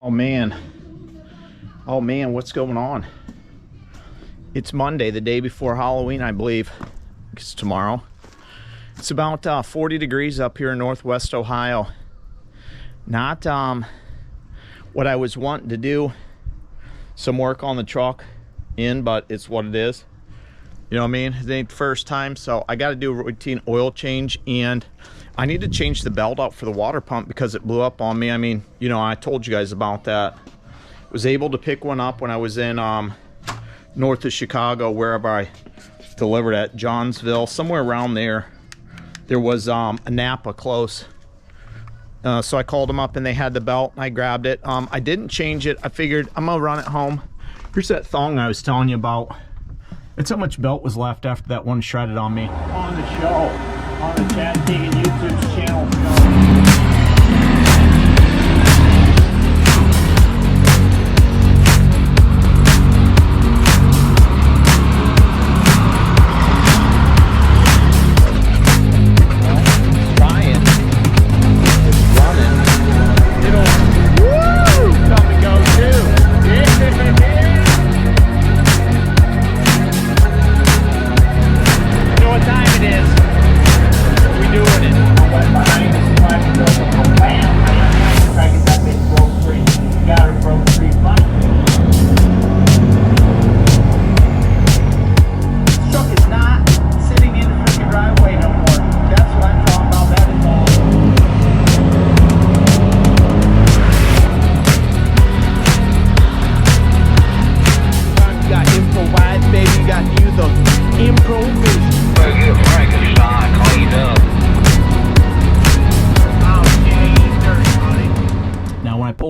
Oh man, what's going on? It's Monday, the day before Halloween, I believe. It's tomorrow. It's about 40 degrees up here in Northwest Ohio. Not what I was wanting to do, some work on the truck but it's what it is. You know what I mean? It ain't the first time, so I got to do a routine oil change, and I need to change the belt out for the water pump because it blew up on me. I mean, you know, I told you guys about that. Was able to pick one up when I was in north of Chicago, wherever I delivered at Johnsville, somewhere around there. There was a Napa close. So I called them up and they had the belt, and I grabbed it. I didn't change it. I figured I'm gonna run it home. Here's that thong I was telling you about. That's how much belt was left after that one shredded on me. On the show, on the Chad Teagan YouTube channel.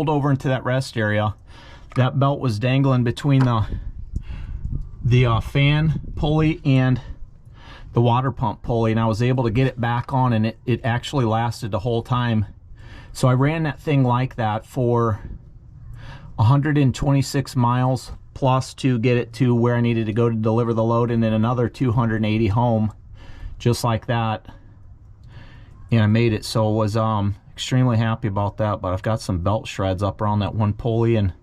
Over into that rest area, that belt was dangling between the fan pulley and the water pump pulley, and I was able to get it back on, and it actually lasted the whole time. So I ran that thing like that for 126 miles plus to get it to where I needed to go to deliver the load, and then another 280 home just like that, and I made it. So it was extremely happy about that. But I've got some belt shreds up around that one pulley, and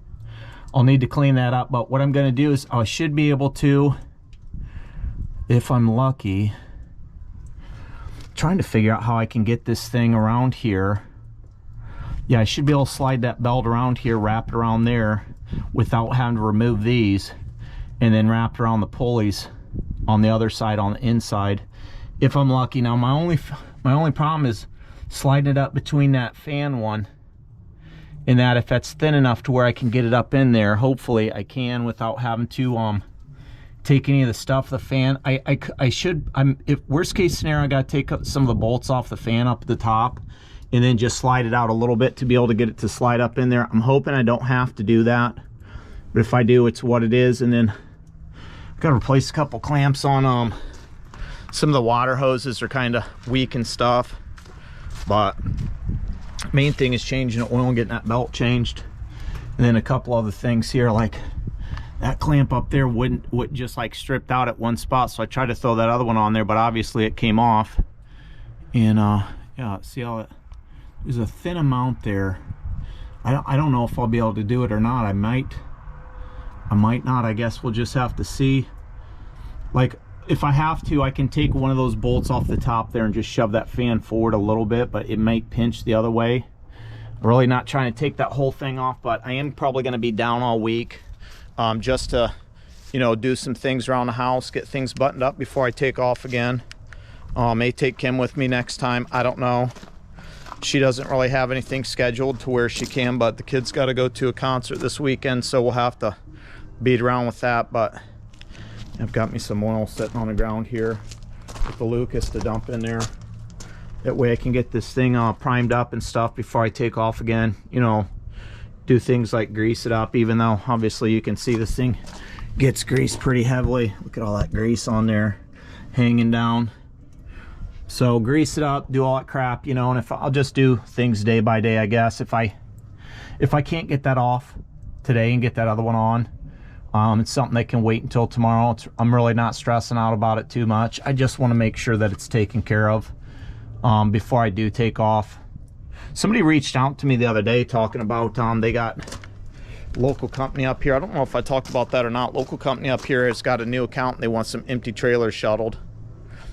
I'll need to clean that up. But what I'm going to do is I should be able to, if I'm lucky, trying to figure out how I can get this thing around here. Yeah, I should be able to slide that belt around here, wrap it around there without having to remove these, and then wrap it around the pulleys on the other side, on the inside, if I'm lucky. Now my only problem is sliding it up between that fan one and that, if that's thin enough to where I can get it up in there. Hopefully I can without having to take any of the stuff the fan. If worst case scenario, I got to take some of the bolts off the fan up at the top and then just slide it out a little bit to be able to get it to slide up in there. I'm hoping I don't have to do that, but if I do, it's what it is. And then I've got to replace a couple clamps on some of the water hoses are kind of weak and stuff. But main thing is changing the oil and getting that belt changed. And then a couple other things here, like that clamp up there wouldn't just like stripped out at one spot, so I tried to throw that other one on there, but obviously it came off. And yeah, see how it, there's a thin amount there. I don't know if I'll be able to do it or not. I might not. I guess we'll just have to see. Like, if I have to, I can take one of those bolts off the top there and just shove that fan forward a little bit, but it might pinch the other way. I'm really not trying to take that whole thing off, but I am probably going to be down all week just to, you know, do some things around the house, get things buttoned up before I take off again. May take Kim with me next time. I don't know. She doesn't really have anything scheduled to where she can, but the kids got to go to a concert this weekend, so we'll have to beat around with that. But I've got me some oil sitting on the ground here with the Lucas to dump in there. That way I can get this thing primed up and stuff before I take off again. You know, do things like grease it up, even though obviously you can see this thing gets greased pretty heavily. Look at all that grease on there hanging down. So grease it up, do all that crap, you know, and if I'll just do things day by day, I guess. If I can't get that off today and get that other one on, it's something that can wait until tomorrow. I'm really not stressing out about it too much. I just want to make sure that it's taken care of before I do take off. Somebody reached out to me the other day talking about they got local company up here. I don't know if I talked about that or not. Local company up here has got a new account and they want some empty trailers shuttled.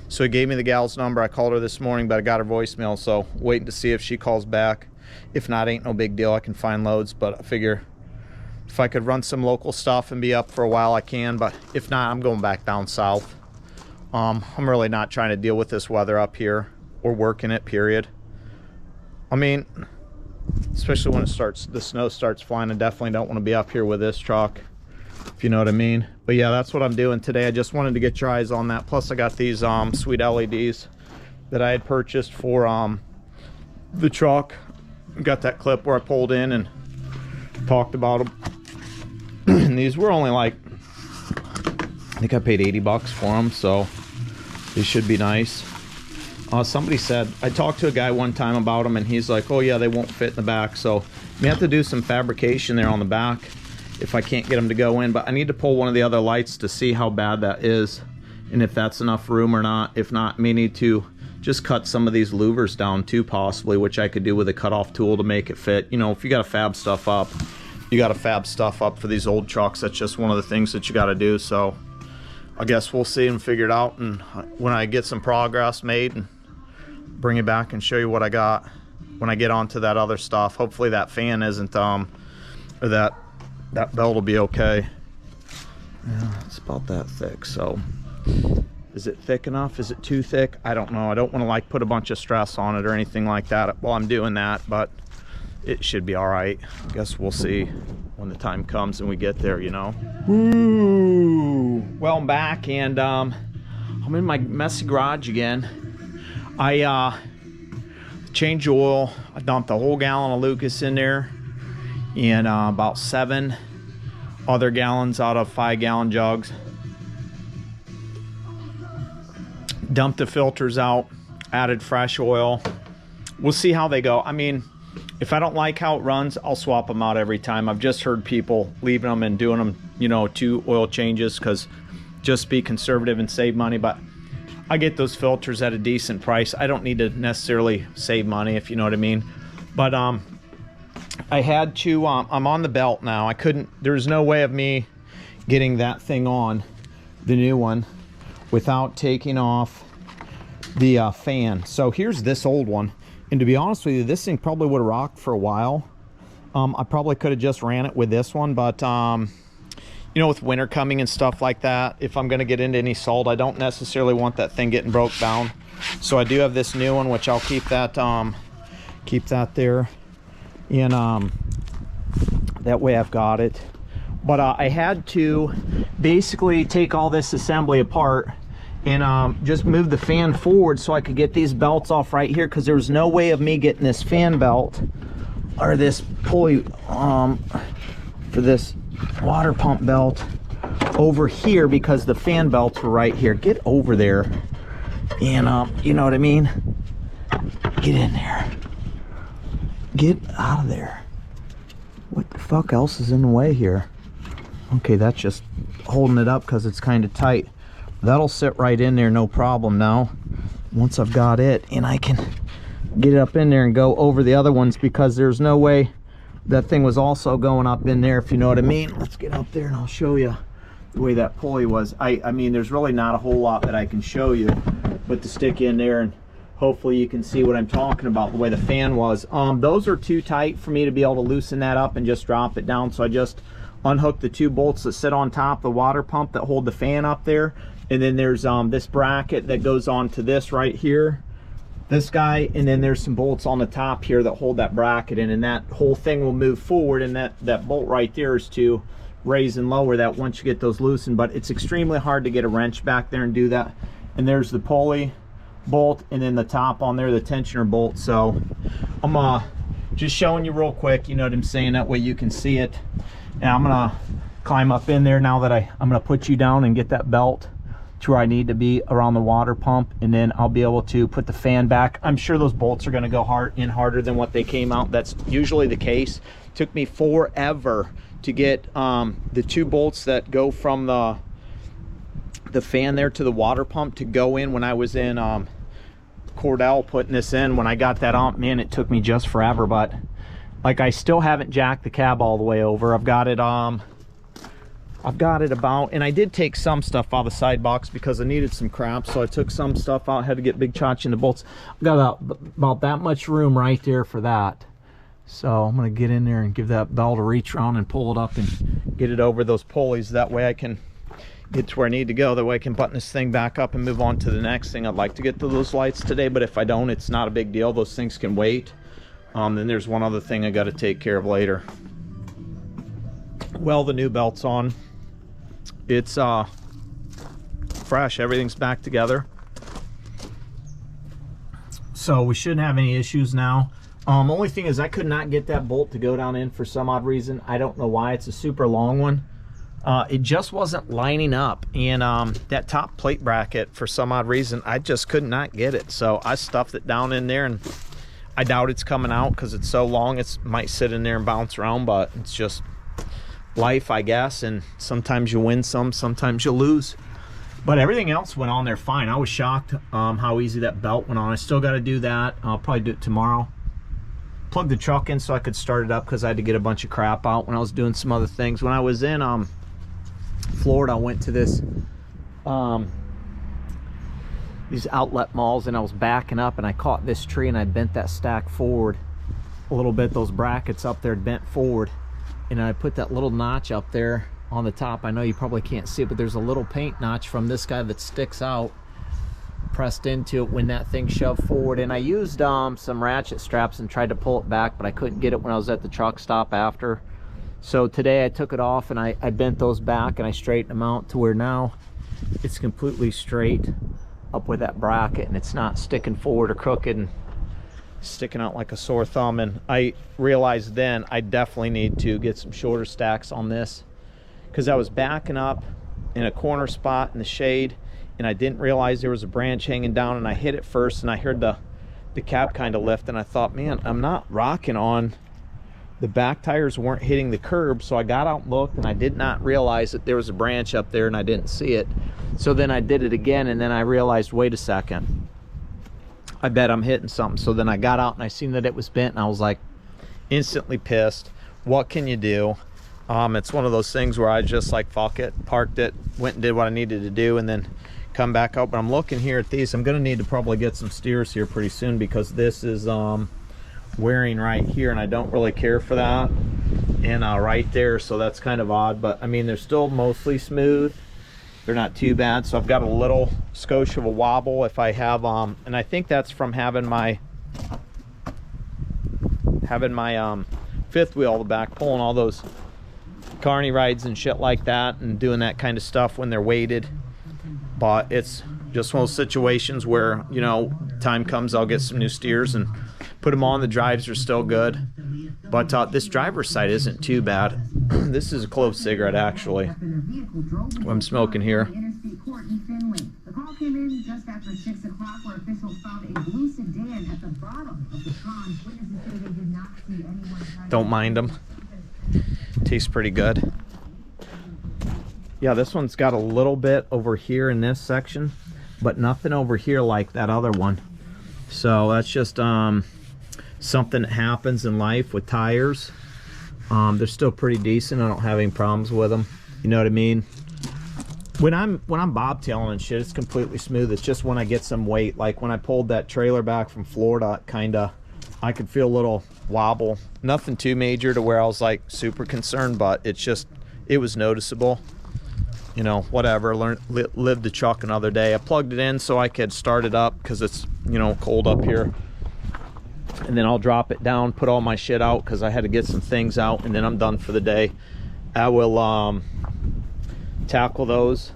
So he gave me the gal's number. I called her this morning, but I got her voicemail, so waiting to see if she calls back. If not, ain't no big deal. I can find loads, but I figure if I could run some local stuff and be up for a while, I can. But if not, I'm going back down south. I'm really not trying to deal with this weather up here or work in it, period. I mean, especially when the snow starts flying. I definitely don't want to be up here with this truck, if you know what I mean. But yeah, that's what I'm doing today. I just wanted to get your eyes on that. Plus I got these sweet LEDs that I had purchased for the truck. Got that clip where I pulled in and talked about them. And these were only like, I think I paid 80 bucks for them, so these should be nice. Somebody said, I talked to a guy one time about them and he's like, oh yeah, they won't fit in the back. So we have to do some fabrication there on the back if I can't get them to go in. But I need to pull one of the other lights to see how bad that is and if that's enough room or not. If not, may need to just cut some of these louvers down too, possibly, which I could do with a cutoff tool to make it fit. You know, if you got to fab stuff up, you got to fab stuff up for these old trucks. That's just one of the things that you got to do. So I guess we'll see and figure it out. And when I get some progress made, and bring it back and show you what I got when I get onto that other stuff. Hopefully that fan isn't or that belt will be okay. Yeah, it's about that thick. So is it thick enough? Is it too thick? I don't know. I don't want to like put a bunch of stress on it or anything like that while I'm doing that, but it should be all right. I guess we'll see when the time comes and we get there, you know. Woo! Well, I'm back and I'm in my messy garage again. I changed oil. I dumped a whole gallon of Lucas in there and about 7 other gallons out of 5-gallon jugs. Dumped the filters out, added fresh oil. We'll see how they go. I mean, if I don't like how it runs, I'll swap them out every time. I've just heard people leaving them and doing them, you know, 2 oil changes because just be conservative and save money. But I get those filters at a decent price. I don't need to necessarily save money, if you know what I mean. But I had to, I'm on the belt now. I couldn't, there's no way of me getting that thing on, the new one, without taking off the fan. So here's this old one. And to be honest with you, this thing probably would have rocked for a while. I probably could have just ran it with this one, but you know, with winter coming and stuff like that, if I'm going to get into any salt, I don't necessarily want that thing getting broke down. So I do have this new one, which I'll keep that there, and that way I've got it. But I had to basically take all this assembly apart and just move the fan forward so I could get these belts off right here, because there was no way of me getting this fan belt or this pulley for this water pump belt over here, because the fan belts were right here. Get over there and you know what I mean, get in there, get out of there. What the fuck else is in the way here? Okay, that's just holding it up because it's kind of tight. That'll sit right in there, no problem. Now once I've got it and I can get it up in there and go over the other ones, because there's no way that thing was also going up in there, if you know what I mean. Let's get up there and I'll show you the way that pulley was. I mean, there's really not a whole lot that I can show you, but to stick in there and hopefully you can see what I'm talking about, the way the fan was. Those are too tight for me to be able to loosen that up and just drop it down. So I just unhooked the 2 bolts that sit on top of the water pump that hold the fan up there. And then there's this bracket that goes on to this right here, this guy, and then there's some bolts on the top here that hold that bracket in, and that whole thing will move forward, and that bolt right there is to raise and lower that once you get those loosened. But it's extremely hard to get a wrench back there and do that. And there's the pulley bolt, and then the top on there, the tensioner bolt. So I'm just showing you real quick, you know what I'm saying, that way you can see it. And I'm gonna climb up in there now that I'm gonna put you down and get that belt to where I need to be around the water pump, and then I'll be able to put the fan back. I'm sure those bolts are going to go harder than what they came out. That's usually the case. Took me forever to get the 2 bolts that go from the fan there to the water pump to go in when I was in Cordell putting this in. When I got that on, man, it took me just forever. But Like, I still haven't jacked the cab all the way over. I've got it about, and I did take some stuff out of the side box because I needed some crap, so I took some stuff out. Had to get big chotch into bolts. I've got about that much room right there for that. So I'm gonna get in there and give that belt a reach around and pull it up and get it over those pulleys. That way I can get to where I need to go. That way I can button this thing back up and move on to the next thing. I'd like to get to those lights today, but if I don't, it's not a big deal. Those things can wait. Then there's one other thing I got to take care of later. Well, the new belt's on. It's fresh. Everything's back together. So we shouldn't have any issues now. Only thing is I could not get that bolt to go down in for some odd reason. I don't know why. It's a super long one. It just wasn't lining up. And that top plate bracket, for some odd reason, I just could not get it. So I stuffed it down in there, and I doubt it's coming out because it's so long. It might sit in there and bounce around, but it's just life, I guess. And sometimes you win some, sometimes you lose. But everything else went on there fine. I was shocked how easy that belt went on. I still got to do that. I'll probably do it tomorrow. Plug the truck in so I could start it up because I had to get a bunch of crap out when I was doing some other things. When I was in Florida, I went to this these outlet malls, and I was backing up and I caught this tree and I bent that stack forward a little bit. Those brackets up there bent forward, and I put that little notch up there on the top. I know you probably can't see it, but there's a little paint notch from this guy that sticks out, pressed into it when that thing shoved forward. And I used some ratchet straps and tried to pull it back, but I couldn't get it when I was at the truck stop after. So today I took it off and I bent those back and I straightened them out to where now it's completely straight up with that bracket, and it's not sticking forward or crooked and sticking out like a sore thumb. And I realized then I definitely need to get some shorter stacks on this, because I was backing up in a corner spot in the shade and I didn't realize there was a branch hanging down, and I hit it first and I heard the cap kind of lift, and I thought, man, I'm not rocking on, the back tires weren't hitting the curb. So I got out and looked, and I did not realize that there was a branch up there and I didn't see it. So then I did it again, and then I realized, wait a second, I bet I'm hitting something. So then I got out and I seen that it was bent, and I was like instantly pissed. What can you do? It's one of those things where I just like, fuck it, parked it, went and did what I needed to do, and then come back up. But I'm looking here at these. I'm gonna need to probably get some steers here pretty soon, because this is wearing right here, and I don't really care for that. And right there, so that's kind of odd. But I mean, they're still mostly smooth. They're not too bad. So I've got a little skosh of a wobble if I have and I think that's from having my fifth wheel on the back, pulling all those carny rides and shit like that, and doing that kind of stuff when they're weighted. But it's just one of those situations where, you know, time comes, I'll get some new steers and put them on. The drives are still good, but this driver's side isn't too bad. This is a clove cigarette, actually, what I'm smoking here. Don't mind them. Tastes pretty good. Yeah, this one's got a little bit over here in this section, but nothing over here like that other one. So that's just something that happens in life with tires. They're still pretty decent. I don't have any problems with them. You know what I mean? When I'm bobtailing and shit, it's completely smooth. It's just when I get some weight, like when I pulled that trailer back from Florida, I could feel a little wobble. Nothing too major to where I was like super concerned, but it was noticeable. You know, whatever, live the truck another day. I plugged it in so I could start it up because it's, you know, cold up here. And then I'll drop it down, put all my shit out because I had to get some things out, and then I'm done for the day. I will tackle those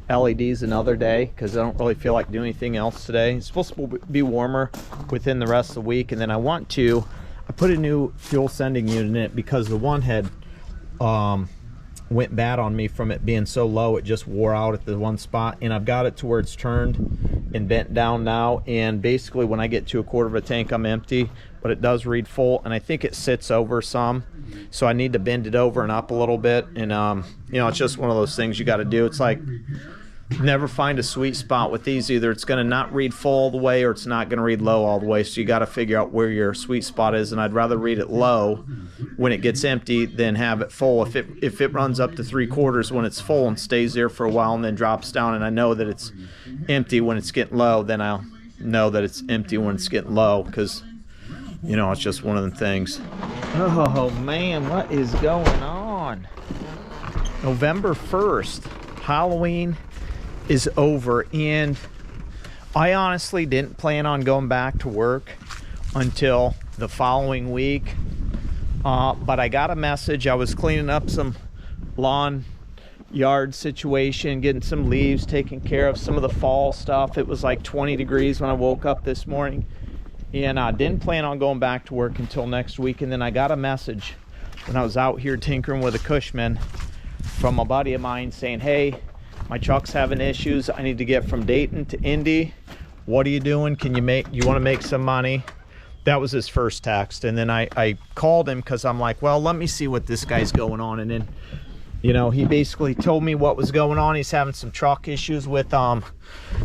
LEDs another day because I don't really feel like doing anything else today. It's supposed to be warmer within the rest of the week, and then I put a new fuel sending unit in it because the one had went bad on me from it being so low. It just wore out at the one spot, and I've got it to where it's turned and bent down now, and basically when I get to a quarter of a tank I'm empty, but it does read full, and I think it sits over some, so I need to bend it over and up a little bit. And you know, it's just one of those things you got to do. It's like never find a sweet spot with these. Either it's going to not read full all the way or it's not going to read low all the way. So you got to figure out where your sweet spot is, and I'd rather read it low when it gets empty than have it full. If it runs up to 3/4 when it's full and stays there for a while and then drops down, and I know that it's empty when it's getting low, then I'll know that it's empty when it's getting low, because you know, it's just one of the things. Oh man, what is going on? November 1st, Halloween is over, and I honestly didn't plan on going back to work until the following week, but I got a message. I was cleaning up some lawn yard situation, getting some leaves, taking care of some of the fall stuff. It was like 20 degrees when I woke up this morning, and I didn't plan on going back to work until next week. And then I got a message when I was out here tinkering with a Cushman from a buddy of mine saying, hey, my truck's having issues. I need to get from Dayton to Indy. What are you doing? You want to make some money? That was his first text. And then I called him because I'm like, well, let me see what this guy's going on. And then, you know, he basically told me what was going on. He's having some truck issues with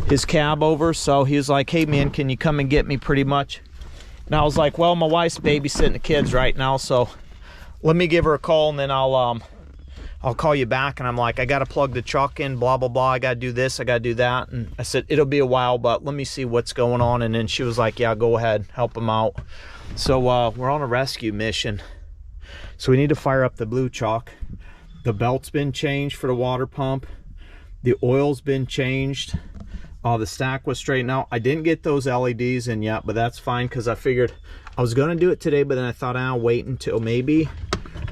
his Cabover. So he was like, hey man, can you come and get me, pretty much? And I was like, well, my wife's babysitting the kids right now, so let me give her a call, and then I'll call you back. And I'm like, I got to plug the truck in, blah, blah, blah. I got to do this, I got to do that. And I said, it'll be a while, but let me see what's going on. And then she was like, yeah, go ahead, help him out. So we're on a rescue mission. So we need to fire up the blue truck. The belt's been changed for the water pump. The oil's been changed. The stack was straightened out. I didn't get those LEDs in yet, but that's fine, because I figured I was going to do it today, but then I thought I'll wait until maybe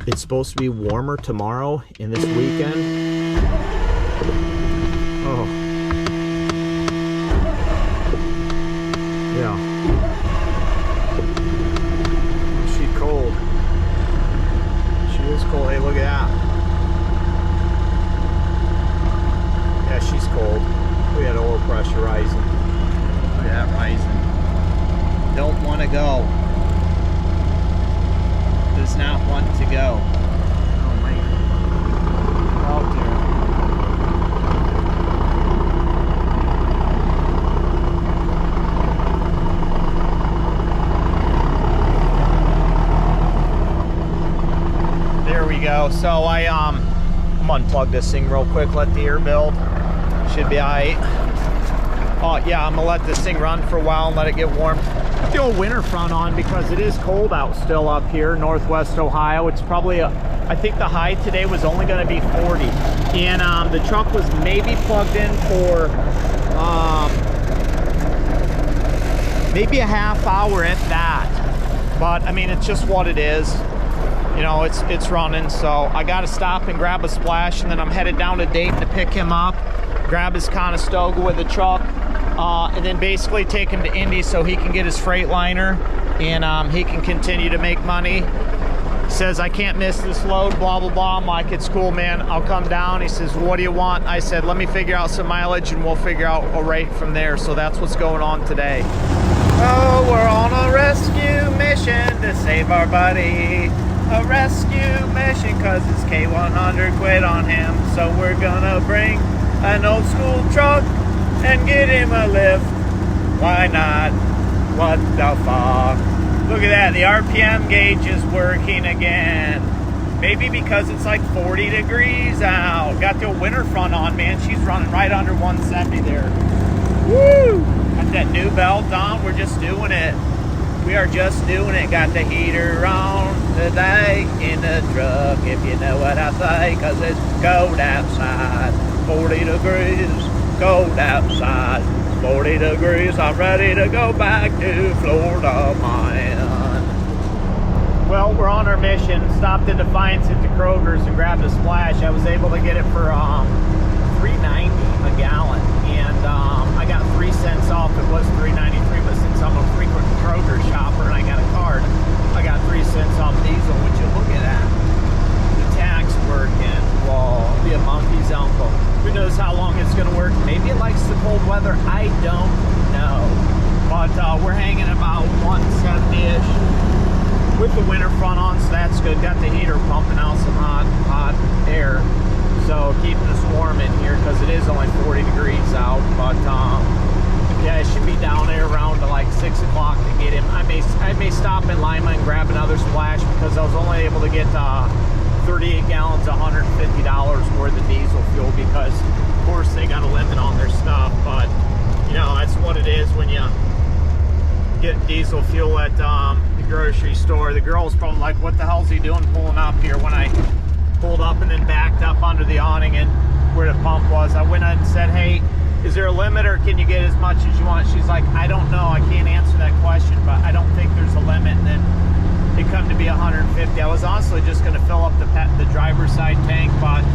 it's supposed to be warmer tomorrow and this weekend. Oh. Yeah. She's cold. She is cold. Hey, look at that. Yeah, she's cold. We had oil pressure rising. Look at that rising. Don't want to go. Does not want to go. Oh man. Out there. There we go. So I'm unplug this thing real quick, let the air build. Should be alright. Yeah, I'm gonna let this thing run for a while and let it get warm. The old winter front on, because it is cold out still up here, northwest Ohio. It's probably I think the high today was only going to be 40, and the truck was maybe plugged in for maybe a half hour at that. But I mean, it's just what it is. You know, it's running. So I got to stop and grab a splash, and then I'm headed down to Dayton to pick him up, grab his Conestoga with the truck, and then basically take him to Indy so he can get his Freightliner, and he can continue to make money. He says, I can't miss this load, blah, blah, blah. I'm like, it's cool, man. I'll come down. He says, what do you want? I said, let me figure out some mileage, and we'll figure out a rate from there. So that's what's going on today. Oh, we're on a rescue mission to save our buddy. A rescue mission, cause it's K100 quit on him. So we're gonna bring an old school truck and get him a lift. Why not? What the fuck? Look at that, the RPM gauge is working again. Maybe because it's like 40 degrees out. Got the winter front on, man. She's running right under 170 there. Woo! Got that new belt on. We're just doing it. We are just doing it. Got the heater on today in the truck, if you know what I say, cause it's cold outside. 40 degrees, cold outside. 40 degrees, I'm ready to go back to Florida, man. Well, we're on our mission. Stopped in Defiance at the Kroger's and grabbed a splash. I was able to get it for $3.90 a gallon, and I got 3 cents off. It was $3.93, but since I'm a frequent Kroger shopper and I got a card, I got 3 cents off diesel. Would you look at that? The tax working. Whoa, I'll be a monkey's uncle. Who knows how long it's going to work? Maybe it likes the cold weather. I don't know. But we're hanging about 170-ish with the winter front on, so that's good. Got the heater pumping out some hot air, so keeping us warm in here because it is only 40 degrees. 38 gallons, $150 worth of diesel fuel, because of course they got a limit on their stuff. But you know, that's what it is when you get diesel fuel at the grocery store. The girl's probably like, what the hell's he doing pulling up here? When I pulled up and then backed up under the awning and where the pump was, I went out and said, hey, is there a limit, or can you get as much as you want? She's like, I don't know, I can't answer that question, but I don't think there's a limit. And then it come to be 150. I was honestly just going to fill up the driver's side tank, but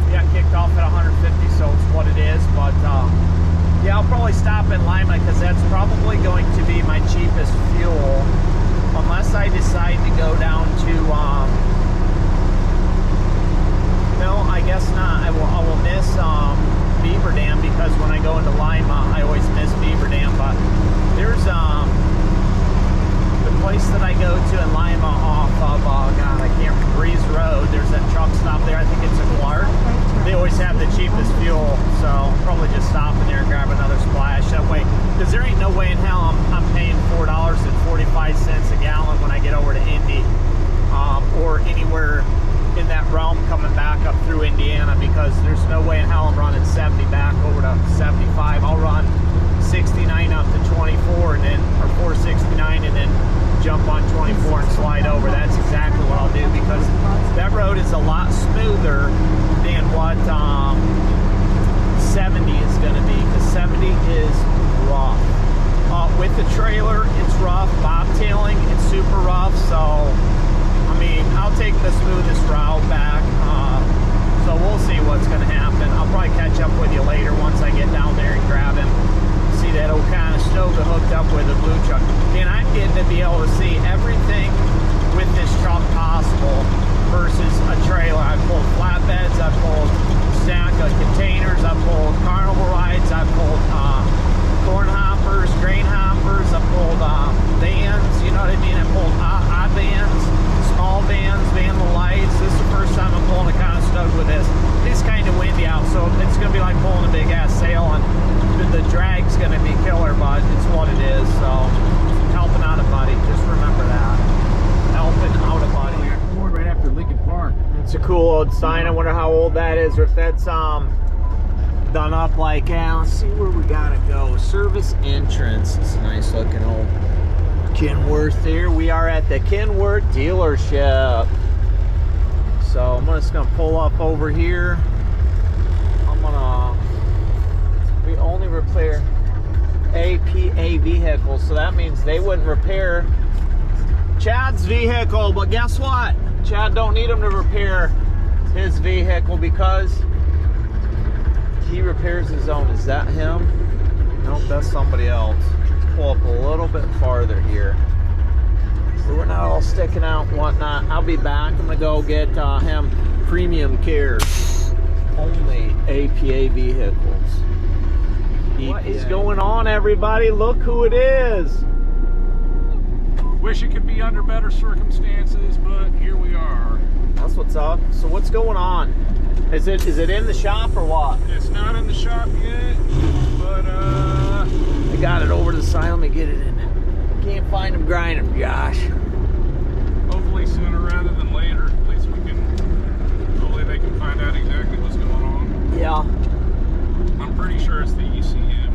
yeah, kicked off at 150, so it's what it is. But yeah, I'll probably stop in Lima, because that's probably going to be my cheapest fuel, unless I decide to go down to no, I guess not. I will miss Beaver Dam, because when I go into Lima, I always miss Beaver Dam. But there's the place that I go to in Lima off of God, I can't remember, Breeze Road. There's that truck stop there. I think it's a Clark. They always have the cheapest fuel, so I'll probably just stop in there and grab another splash that way. Because there ain't no way in hell I'm paying $4.45 a gallon when I get over to Indy, or anywhere in that realm coming back up through Indiana, because there's no way in hell I'm running 70 back over to 75. I'll run 69 up to 24, and then, or 469, and then jump on 24 and slide over. That's exactly what I'll do, because that road is a lot smoother than what 70 is going to be, because 70 is rough. With the trailer, it's rough. Bobtailing, it's super rough. So I mean, I'll take the smoothest route back, so we'll see what's going to happen. I'll probably catch up with you later once I get down there and grab him. See that old kind of stove hooked up with a blue truck. And I'm getting to be able to see everything with this truck possible versus a trailer. I've pulled flatbeds, I've pulled stack of containers, I've pulled carnival rides, I've pulled corn hoppers, grain hoppers, I've pulled vans, you know what I mean? I pulled odd vans, small vans, van lights. This is the first time I'm pulling a kind of stove with this. It's kind of windy out, so it's going to be like pulling a big ass sail, and the drag's going to be killer, but it's what it is. So helping out a buddy, just remember that. Helping out a buddy. Right after Lincoln Park. It's a cool old sign. I wonder how old that is, or if that's done up like, let's see where we gotta go. Service entrance. It's a nice looking old Kenworth there. We are at the Kenworth dealership. So I'm just gonna pull up over here. We only repair APA vehicles, so that means they wouldn't repair Chad's vehicle. But guess what? Chad don't need him to repair his vehicle, because he repairs his own. Is that him? Nope, that's somebody else. Let's pull up a little bit farther here, so we're not all sticking out and whatnot. I'll be back. I'm gonna go get him premium care, only APA vehicles. What is going on, everybody? Look who it is. Wish it could be under better circumstances, but here we are. That's what's up. So what's going on? Is it in the shop or what? It's not in the shop yet, but I got it over to the side. Let me get it in. Can't find them grinding, Josh. hopefully sooner rather than later. At least we can, hopefully they can find out exactly what's going on. Yeah. I'm pretty sure it's the ECM.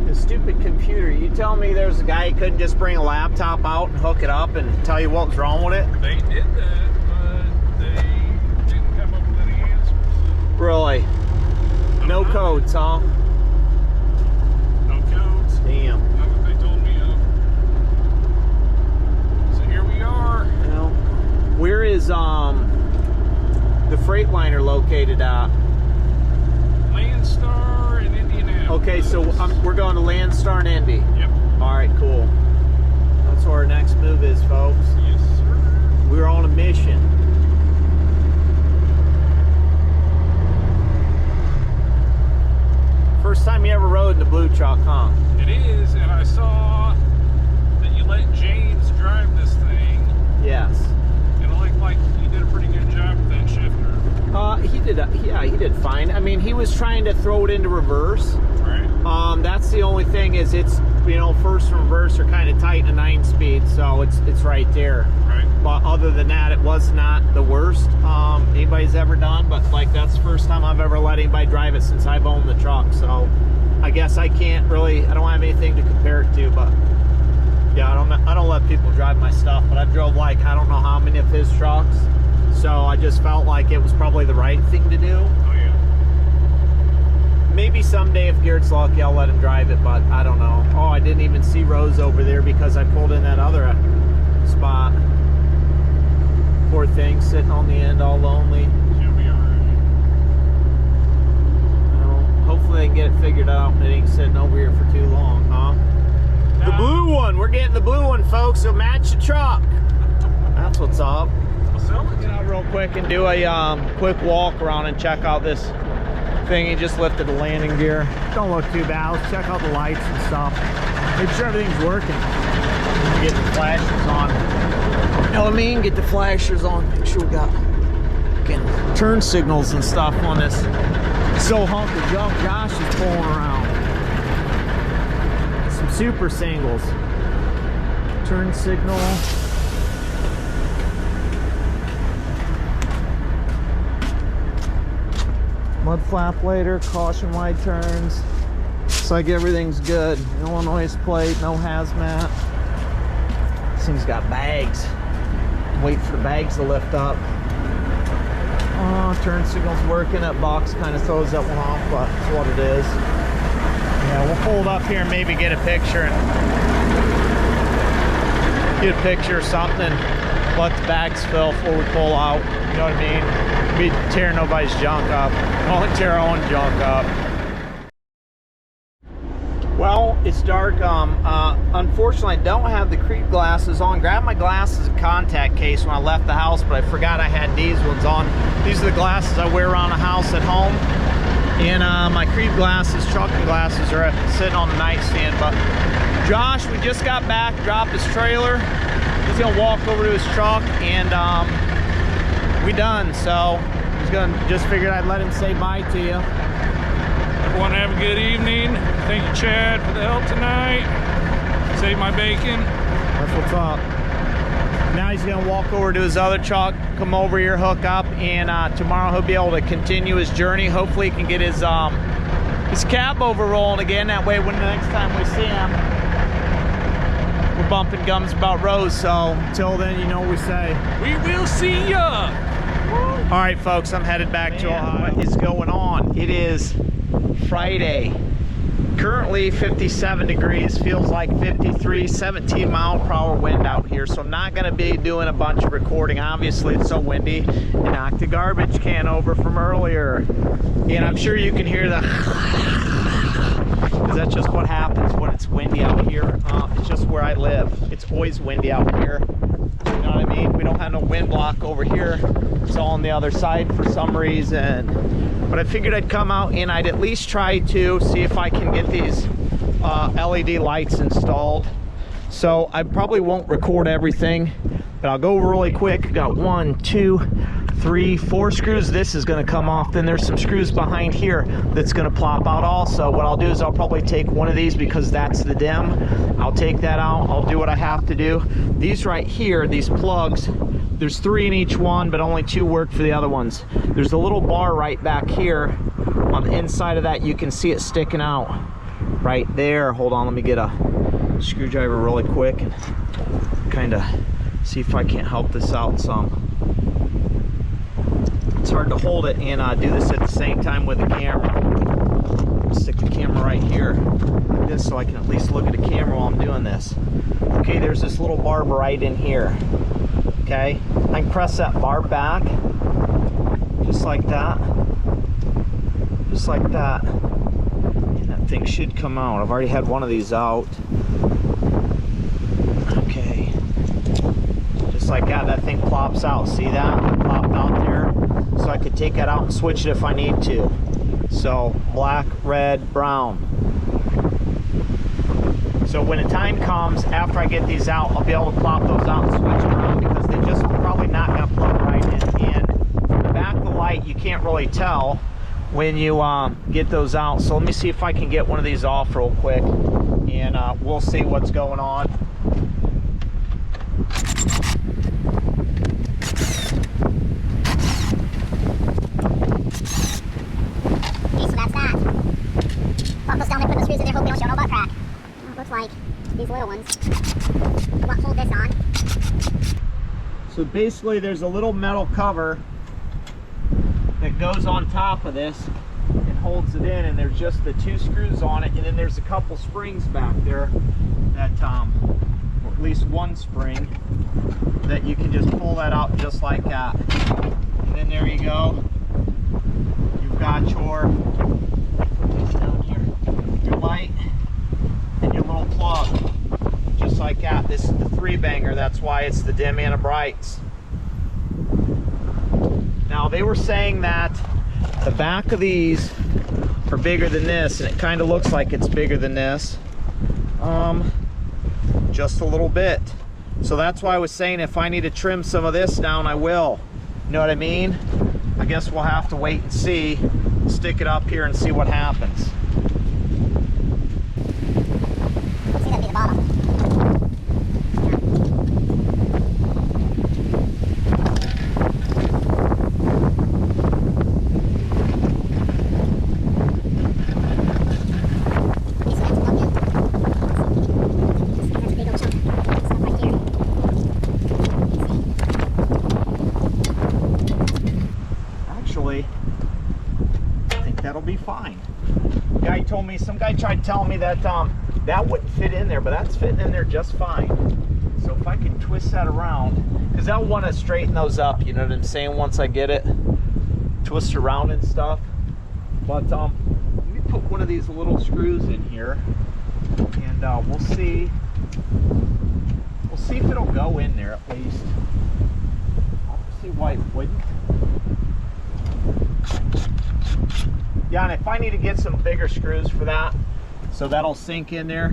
The stupid computer. You tell me there's a guy who couldn't just bring a laptop out and hook it up and tell you what was wrong with it? They did that, but they didn't come up with any answers. Really? No codes, huh? No codes. Damn. Not what they told me of. So here we are. Well, where is the Freightliner located at? Landstar in Indianapolis. Okay, so we're going to Landstar and Indy. Yep. All right, cool. That's where our next move is, folks. Yes, sir. We're on a mission. First time you ever rode in the blue truck, huh? It is, and I saw that you let James drive this thing. Yes. And it looked like he did a pretty good job with that shifter. He did. Yeah, he did fine. I mean, he was trying to throw it into reverse. Right. That's the only thing is it's you know, first and reverse are kind of tight in a 9-speed, so it's right there. Right. But other than that, it was not the worst anybody's ever done. But like, that's the first time I've ever let anybody drive it since I've owned the truck. So I guess I can't really, I don't have anything to compare it to. But yeah, I don't let people drive my stuff. But I drove like, I don't know how many of his trucks. So I just felt like it was probably the right thing to do. Oh yeah. Maybe someday if Garrett's lucky, I'll let him drive it, but I don't know. Oh, I didn't even see Rose over there because I pulled in that other spot. Poor thing, sitting on the end all lonely. She'll be alright. Well, hopefully they can get it figured out and it ain't sitting over here for too long, huh? The blue one, we're getting the blue one, folks, so match the truck. That's what's up. I'll sell it. Get out real quick and do a quick walk around and check out this thing. He just lifted the landing gear. Don't look too bad. Let's check out the lights and stuff. Make sure everything's working. Get the flashers on. You know what I mean? Get the flashers on. Make sure we got turn signals and stuff on this. So hunk of junk Josh is pulling around. Some super singles. Turn signal. Mud flap later, caution wide turns. Looks like everything's good. Illinois plate, no hazmat. This thing's got bags. Wait for the bags to lift up. Oh, turn signal's working. That box kind of throws that one off, but that's what it is. Yeah, we'll pull it up here and maybe get a picture and get a picture or something. Let the bags fill before we pull out. You know what I mean? Be tearing nobody's junk up. Only tear our own junk up. Well, it's dark. Unfortunately, I don't have the creep glasses on. Grabbed my glasses and contact case when I left the house, but I forgot I had these ones on. These are the glasses I wear around the house at home. And my creep glasses, trucking glasses, are sitting on the nightstand. But Josh, we just got back, dropped his trailer. He's gonna walk over to his truck and we done. So he's gonna just figured I'd let him say bye to you. Everyone have a good evening. Thank you, Chad, for the help tonight. Save my bacon. That's what's up. Now he's gonna walk over to his other truck, come over here, hook up, and tomorrow he'll be able to continue his journey. Hopefully he can get his Cabover rolling again. That way when the next time we see him, we're bumping gums about Rose. So until then, you know what we say. We will see ya. All right, folks, I'm headed back to Ohio. What is going on? It is Friday. Currently 57 degrees, feels like 53, 17 mile per hour wind out here. So I'm not gonna be doing a bunch of recording. Obviously it's so windy. And knocked the garbage can over from earlier. And I'm sure you can hear the, because that's just what happens when it's windy out here. It's just where I live. It's always windy out here. You know what I mean? We don't have no wind block over here. It's all on the other side for some reason. But I figured I'd come out and I'd at least try to see if I can get these LED lights installed. So I probably won't record everything, but I'll go really quick. Got 1, 2, 3, 4 screws. This is gonna come off. Then there's some screws behind here that's gonna plop out also. What I'll do is I'll probably take one of these because that's the dim. I'll take that out. I'll do what I have to do. These right here, these plugs, there's 3 in each one, but only 2 work for the other ones. There's a little bar right back here. On the inside of that, you can see it sticking out right there. Hold on, let me get a screwdriver really quick and kind of see if I can't help this out some. It's hard to hold it and do this at the same time with the camera. Stick the camera right here like this so I can at least look at the camera while I'm doing this. Okay, there's this little barb right in here. Okay, I can press that bar back just like that, just like that, and that thing should come out. I've already had one of these out. Okay, just like that, that thing plops out. See that? It plopped out there. So I could take that out and switch it if I need to. So black, red, brown. So when the time comes, after I get these out, I'll be able to plop those out and switch them around because they just probably not gonna plug right in. And from the back of the light, you can't really tell when you get those out. So let me see if I can get one of these off real quick and we'll see what's going on. Okay, so that's that. Pop those down there, put the screws in there, hope we don't show no butt crack. Looks like these little ones. Hold this on. So basically there's a little metal cover that goes on top of this and holds it in, and there's just the 2 screws on it, and then there's a couple springs back there that, or at least 1 spring, that you can just pull that out just like that. And then there you go. You've got your, put this down here, your light and your little plug. Just like that. This is the 3-banger, that's why it's the dim and the brights. Now they were saying that the back of these are bigger than this, and it kind of looks like it's bigger than this, just a little bit. So that's why I was saying if I need to trim some of this down, I will. You know what I mean? I guess we'll have to wait and see, stick it up here and see what happens. See, that'd be the bottom. Fine. The guy told me, some guy tried telling me that that wouldn't fit in there, but that's fitting in there just fine. So if I can twist that around, because I'll want to straighten those up, you know what I'm saying, once I get it twist around and stuff. But let me put one of these little screws in here, and we'll see if it'll go in there at least. I'll see why it wouldn't. Yeah, and if I need to get some bigger screws for that, so that'll sink in there,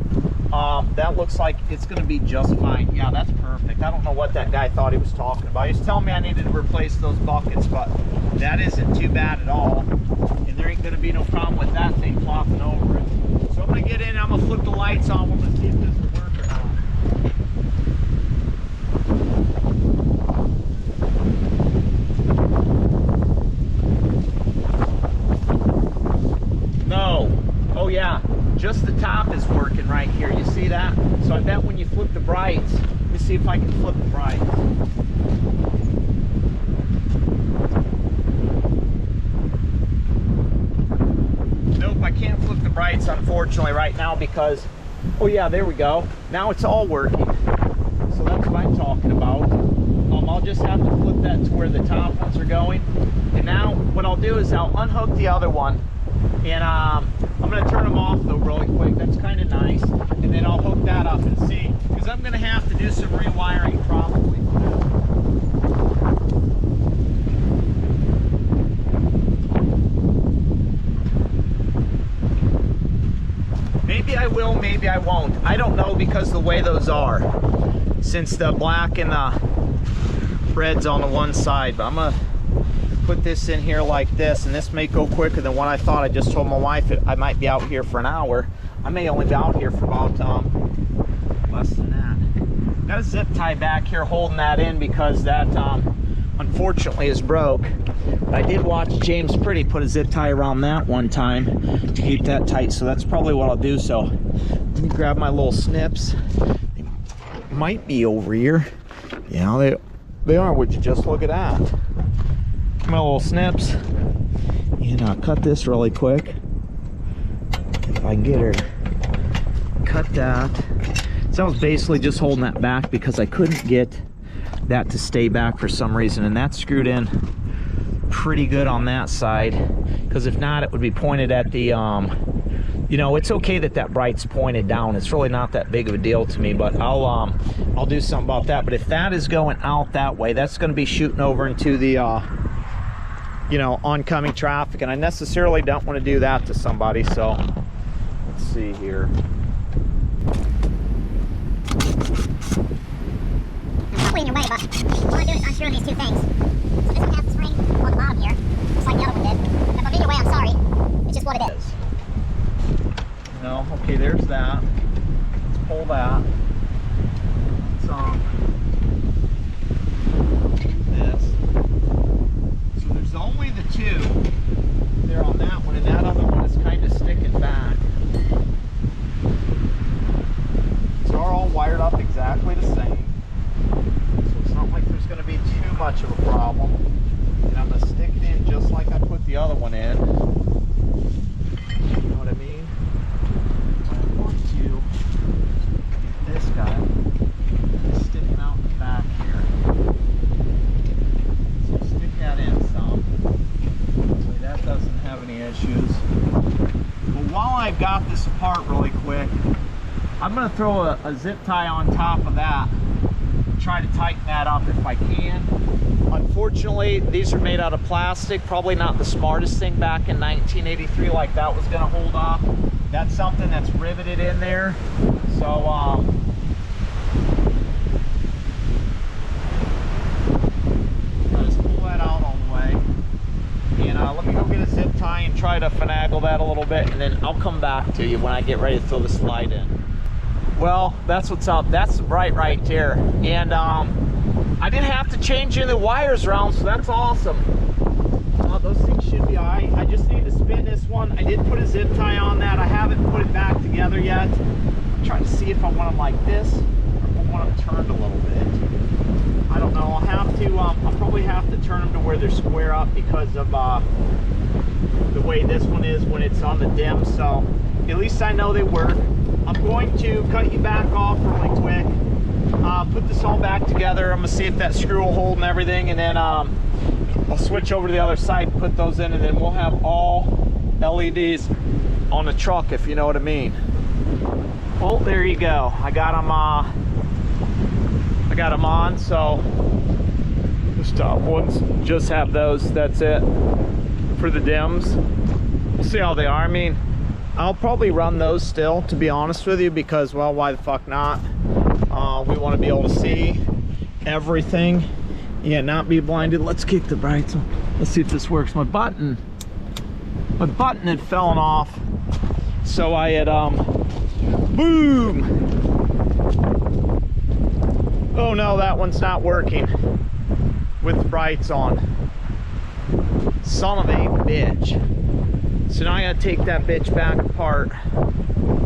that looks like it's going to be just fine. Yeah, that's perfect. I don't know what that guy thought he was talking about. He was telling me I needed to replace those buckets, but that isn't too bad at all. And there ain't going to be no problem with that thing flopping over it. So I'm going to get in, I'm going to flip the lights on, we're going to see if this will work or not. No. Oh yeah, just the top is working right here. You see that? So I bet when you flip the brights, let me see if I can flip the brights. Nope, I can't flip the brights unfortunately right now because, oh yeah, there we go. Now it's all working. So that's what I'm talking about. I'll just have to flip that to where the top ones are going. And now what I'll do is I'll unhook the other one. And I'm going to turn them off though really quick. That's kind of nice. And then I'll hook that up and see. Because I'm going to have to do some rewiring probably for this. Maybe I will, maybe I won't. I don't know because the way those are. Since the black and the red's on the one side. But I'm going to put this in here like this, and this may go quicker than what I thought. I just told my wife I might be out here for an hour. I may only be out here for about less than that. Got a zip tie back here holding that in because that unfortunately is broke. But I did watch James Pretty put a zip tie around that one time to keep that tight, so that's probably what I'll do. So let me grab my little snips. They might be over here. Yeah, they are. Would you just look at that? My little snips, and I'll cut this really quick if I can get her. Cut that. So I was basically just holding that back because I couldn't get that to stay back for some reason, and that's screwed in pretty good on that side, because if not it would be pointed at the you know, it's okay that that bright's pointed down. It's really not that big of a deal to me, but I'll do something about that. But if that is going out that way, that's going to be shooting over into the you know, oncoming traffic, and I necessarily don't want to do that to somebody. So let's see here. It's probably in your way, but all I do is unscrew these 2 things. So this one has the spring on the bottom here, just like the other one did. If I'm in your way, I'm sorry. It's just what it is. No, okay, there's that. pull that. This. So there's only the two there on that one, and that other one is kind of sticking back. So they're all wired up exactly the same. So it's not like there's going to be too much of a problem. And I'm going to stick it in just like I put the other one in. You know what I mean? I want to get this guy sticking out the back here. So stick that in some. Hopefully that doesn't have any issues. But while I've got this apart really quick, I'm going to throw a zip tie on top of that. Try to tighten that up if I can. Unfortunately, these are made out of plastic. Probably not the smartest thing back in 1983, like that was going to hold up. That's something that's riveted in there. So just pull that out all the way. And let me go get a zip tie and try to finagle that a little bit, and then I'll come back to you when I get ready to throw the slide in. Well, that's what's up. That's the bright right there. And I didn't have to change any of the wires around, so that's awesome. Those things should be all right. I just need to spin this one. I did put a zip tie on that. I haven't put it back together yet. I'm trying to see if I want them like this or if I want them turned a little bit. I don't know. I'll have to. I'll probably have to turn them to where they're square up because of the way this one is when it's on the dim. So at least I know they work. I'm going to cut you back off really quick. Put this all back together. I'm gonna see if that screw will hold and everything, and then I'll switch over to the other side, put those in, and then we'll have all LEDs on the truck, if you know what I mean. Well, there you go. I got them on. So the top ones just have those. That's it for the dims. We'll see how they are. I mean, I'll probably run those still, to be honest with you, because, well, why the fuck not? We want to be able to see everything. Yeah, not be blinded. Let's kick the brights on. Let's see if this works. My button had fallen off, so I had boom. Oh no, that one's not working with the brights on. Son of a bitch. So now I gotta take that bitch back apart.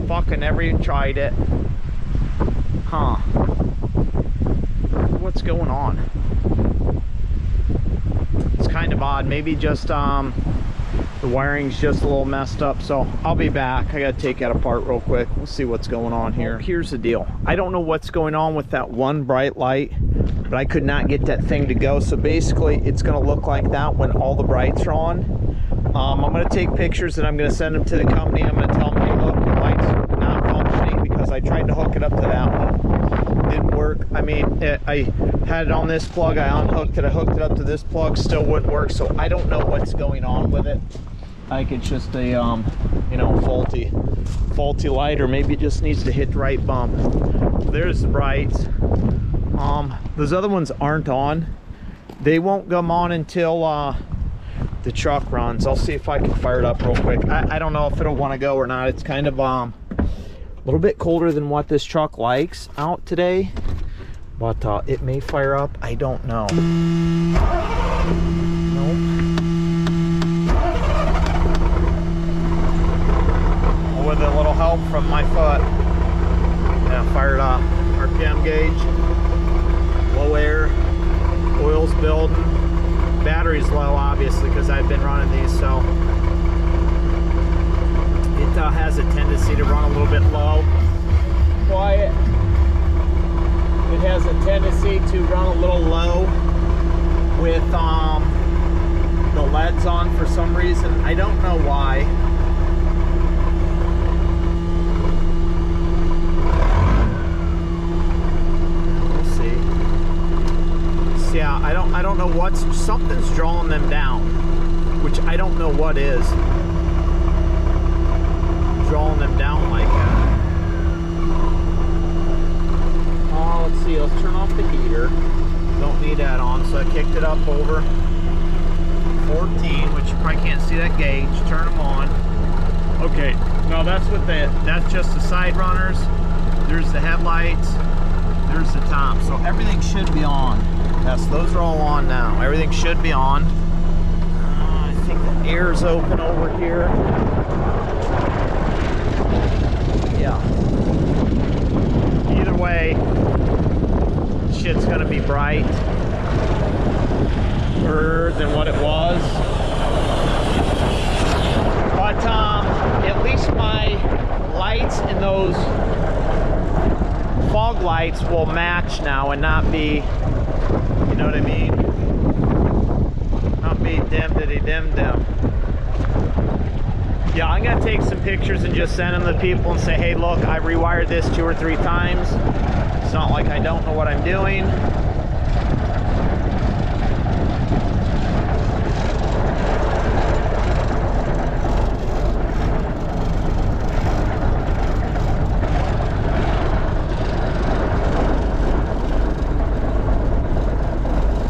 Fucking never even tried it. Huh. What's going on? It's kind of odd. Maybe just the wiring's just a little messed up. So I'll be back. I gotta take that apart real quick. We'll see what's going on here. Here's the deal. I don't know what's going on with that one bright light, but I could not get that thing to go. So basically it's gonna look like that when all the brights are on. I'm going to take pictures and I'm going to send them to the company. I'm going to tell them, hey, look, your light's not functioning because I tried to hook it up to that one. Didn't work. I mean, I had it on this plug. I unhooked it. I hooked it up to this plug. Still wouldn't work. So I don't know what's going on with it. I think it's just a, you know, faulty light, or maybe it just needs to hit the right bump. There's the brights. Those other ones aren't on. They won't come on until the truck runs. I'll see if I can fire it up real quick. I don't know if it'll want to go or not. It's kind of a little bit colder than what this truck likes out today, but it may fire up. I don't know. Nope. With a little help from my foot. Yeah, fired up. RPM gauge, low air, oil's building. Battery's low, obviously, because I've been running these, so it has a tendency to run a little bit low. Quiet. It has a tendency to run a little low with the LEDs on for some reason. I don't know why. Yeah, I don't know what's, something's drawing them down, which I don't know what is drawing them down like that. Oh, let's see, let's turn off the heater. Don't need that on, so I kicked it up over 14, which you probably can't see that gauge. Turn them on. Okay, no, that's just the side runners. There's the headlights. There's the top. So everything should be on. Yes, those are all on now. Everything should be on. I think the air's open over here. Yeah. Either way, shit's gonna be brighter than what it was. But at least my lights and those fog lights will match now and not be, you know what I mean? Not be dim-diddy-dim-dim. Yeah, I'm gonna take some pictures and just send them to people and say, hey, look, I rewired this 2 or 3 times. It's not like I don't know what I'm doing.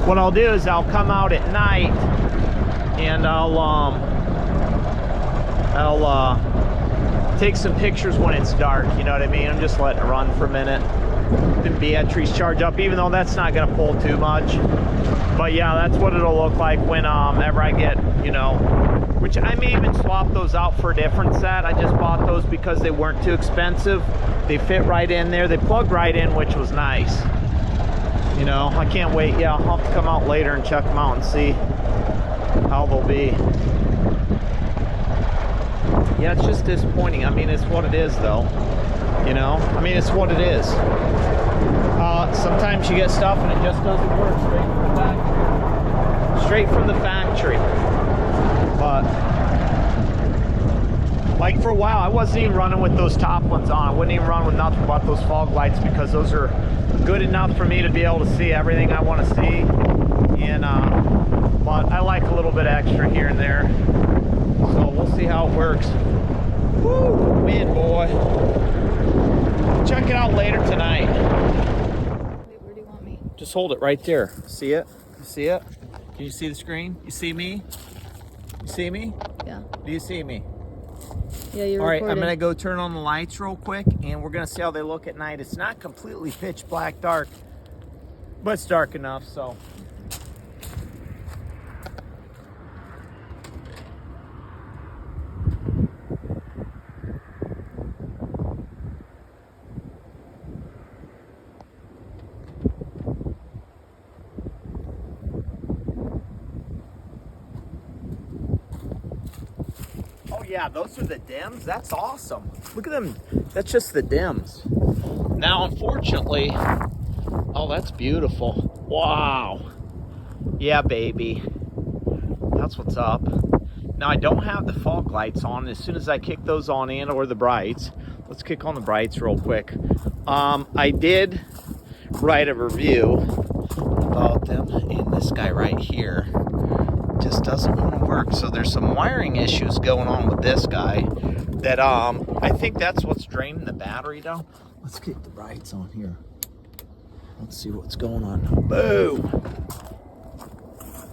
What I'll do is I'll come out at night and I'll take some pictures when it's dark, you know what I mean? I'm just letting it run for a minute. The batteries charge up, even though that's not gonna pull too much. But yeah, that's what it'll look like whenever I get, you know, which I may even swap those out for a different set. I just bought those because they weren't too expensive. They fit right in there. They plug right in, which was nice. You know, I can't wait. Yeah, I'll have to come out later and check them out and see how they'll be. Yeah, it's just disappointing. I mean, it's what it is, though. You know, I mean, it's what it is. Sometimes you get stuff and it just doesn't work straight from the factory. Straight from the factory. But like for a while, I wasn't even running with those top ones on. I wouldn't even run with nothing but those fog lights because those are good enough for me to be able to see everything I want to see. And but I like a little bit extra here and there. So we'll see how it works. Woo, wind, boy. Check it out later tonight. Wait, where do you want me? Just hold it right there. See it? You see it? Can you see the screen? You see me? You see me? Yeah. Do you see me? Yeah, you're All right, recording. I'm gonna go turn on the lights real quick and we're gonna see how they look at night. It's not completely pitch black dark, but it's dark enough, so. Yeah, those are the dims. That's awesome. Look at them. That's just the dims. Now, unfortunately, oh, that's beautiful. Wow. Yeah, baby. That's what's up. Now, I don't have the fog lights on. As soon as I kick those on and or the brights, let's kick on the brights real quick. I did write a review about them, and this guy right here just doesn't want to work. So there's some wiring issues going on with this guy that I think that's what's draining the battery though. Let's kick the brights on here. Let's see what's going on. Boom.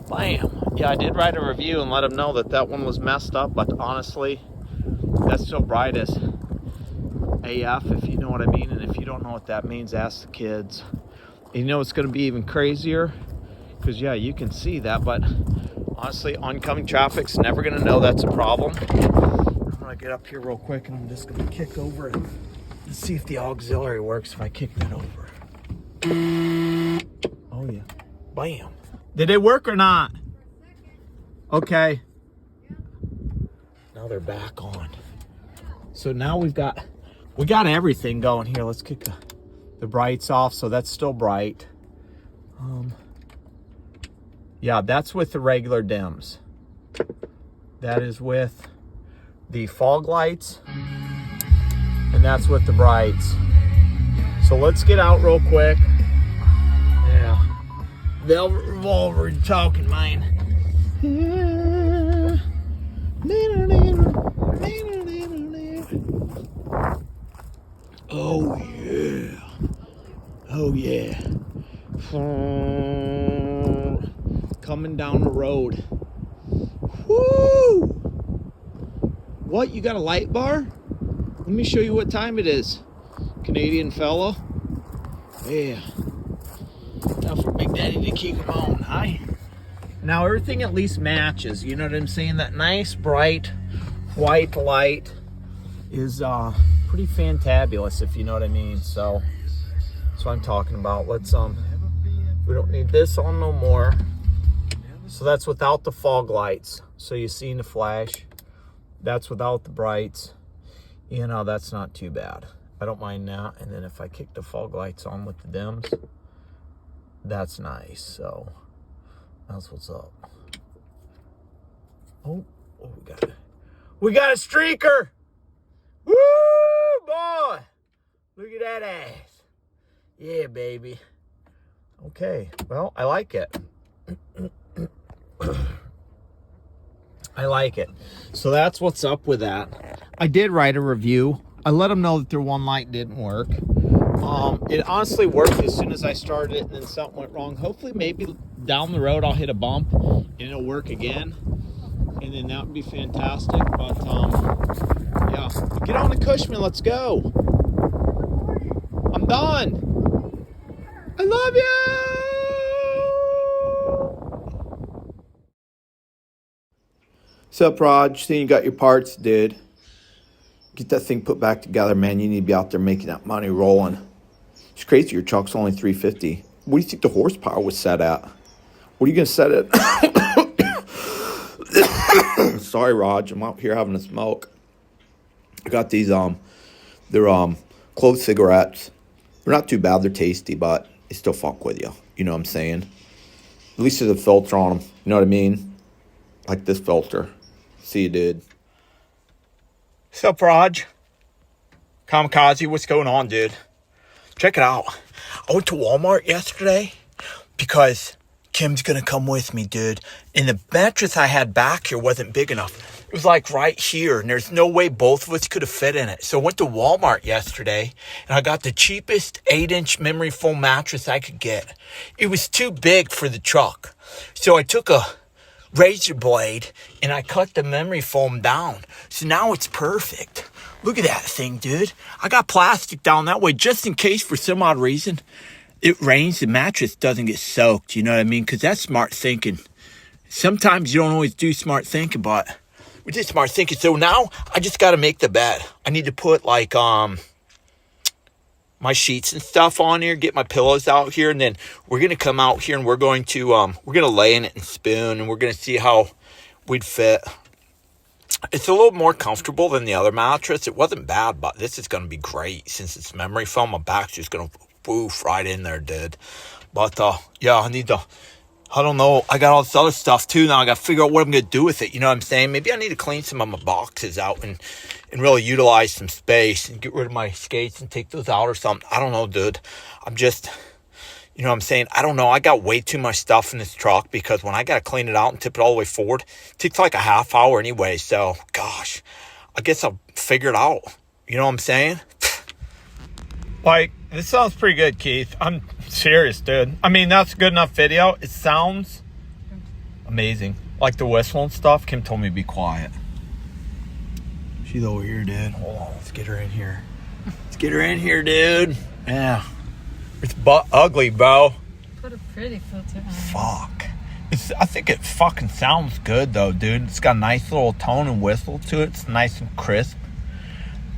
Bam. Yeah, I did write a review and let him know that that one was messed up, but honestly, that's still bright as AF, if you know what I mean. And if you don't know what that means, ask the kids. And you know it's going to be even crazier because yeah, you can see that, but honestly, oncoming traffic's never gonna know that's a problem. I'm gonna get up here real quick and I'm just gonna kick over and see if the auxiliary works if I kick that over. Oh yeah. Bam. Did it work or not? Okay. Now they're back on. So now we got everything going here. Let's kick the brights off so that's still bright. Yeah, that's with the regular dims. That is with the fog lights. And that's with the brights. So let's get out real quick. Yeah. Velvet Revolver, you're talking, man. Oh, yeah. Oh, yeah. Coming down the road. Woo! What? You got a light bar? Let me show you what time it is. Canadian fella. Yeah. Enough for Big Daddy to keep him on, huh? Now everything at least matches, you know what I'm saying? That nice bright white light is pretty fantabulous, if you know what I mean. So that's what I'm talking about. Let's we don't need this on no more. So that's without the fog lights. So you see in the flash, that's without the brights. You know, that's not too bad. I don't mind that. And then if I kick the fog lights on with the dims, that's nice. So that's what's up. Oh, we got a streaker. Woo, boy. Look at that ass. Yeah, baby. Okay, well, I like it. I like it. So that's what's up with that. I did write a review. I let them know that their one light didn't work. It honestly worked as soon as I started it, and then something went wrong. Hopefully, maybe down the road I'll hit a bump and it'll work again, and then that would be fantastic. But yeah, get on the Cushman. Let's go. I'm done. I love you. What's up, Raj? Seeing you got your parts, dude. Get that thing put back together, man. You need to be out there making that money rolling. It's crazy your truck's only $350. What do you think the horsepower was set at? What are you going to set it? Sorry, Raj. I'm out here having a smoke. I got these, they're clove cigarettes. They're not too bad. They're tasty, but they still fuck with you. You know what I'm saying? At least there's a filter on them. You know what I mean? Like this filter. See you, dude. What's up, Raj? Kamikaze, what's going on, dude? Check it out. I went to Walmart yesterday because Kim's gonna come with me, dude. And the mattress I had back here wasn't big enough. It was like right here, and there's no way both of us could have fit in it. So I went to Walmart yesterday, and I got the cheapest 8-inch memory foam mattress I could get. It was too big for the truck. So I took a razor blade and I cut the memory foam down. So now it's perfect. Look at that thing, dude. I got plastic down that way just in case for some odd reason it rains, the mattress doesn't get soaked. You know what I mean? Because that's smart thinking. Sometimes you don't always do smart thinking, but we did smart thinking. So now I just got to make the bed. I need to put like my sheets and stuff on here, get my pillows out here, and then we're going to come out here and we're going to lay in it and spoon, and we're going to see how we'd fit. It's a little more comfortable than the other mattress. It wasn't bad, but this is going to be great since it's memory foam. My back's just going to woof right in there, dude. But yeah, I don't know. I got all this other stuff too. Now I got to figure out what I'm going to do with it. You know what I'm saying? Maybe I need to clean some of my boxes out and really utilize some space and get rid of my skates and take those out or something. I don't know, dude. I'm just, you know what I'm saying? I don't know. I got way too much stuff in this truck because when I got to clean it out and tip it all the way forward, it takes like a half hour anyway. So, gosh, I guess I'll figure it out. You know what I'm saying? Like, this sounds pretty good, Keith. I'm serious, dude. I mean, that's a good enough video. It sounds amazing. Like the whistle and stuff. Kim told me to be quiet. She's over here, dude. Hold on, let's get her in here. Let's get her in here, dude. Yeah. It's ugly, bro. Put a pretty filter on. Fuck. I think it fucking sounds good, though, dude. It's got a nice little tone and whistle to it. It's nice and crisp.